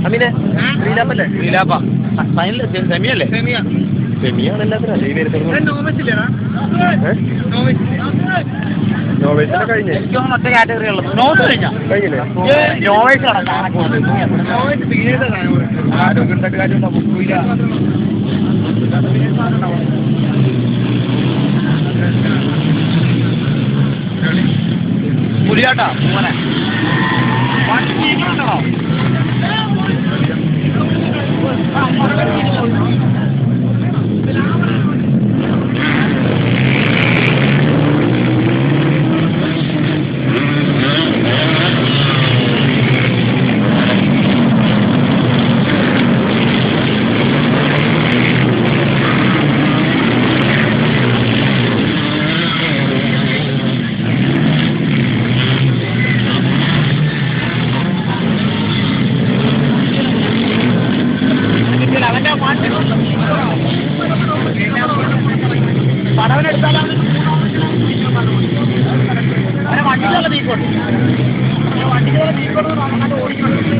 അമീനെ ശ്രീലാപ്പല്ലേ? ശ്രീലാപ്പ final സെമിയല്ലേ? സെമിയാണ് എല്ലാത്തിനും ഈ വരുന്നത്. നോവൈസിനെ കഴിഞ്ഞേ മറ്റേ കാറ്റഗറി ഉള്ളത് നോവൈസ് കഴിഞ്ഞാ കഴിഞ്ഞില്ലേ? നോവൈസ് പുലിയാട്ടാ മോനെ പടവനെടുത്താലാണ് വണ്ടിക്കുള്ള നീക്കോട്ട് വണ്ടിക്കുള്ള നീക്കോട്ട് ഓടിക്കണം.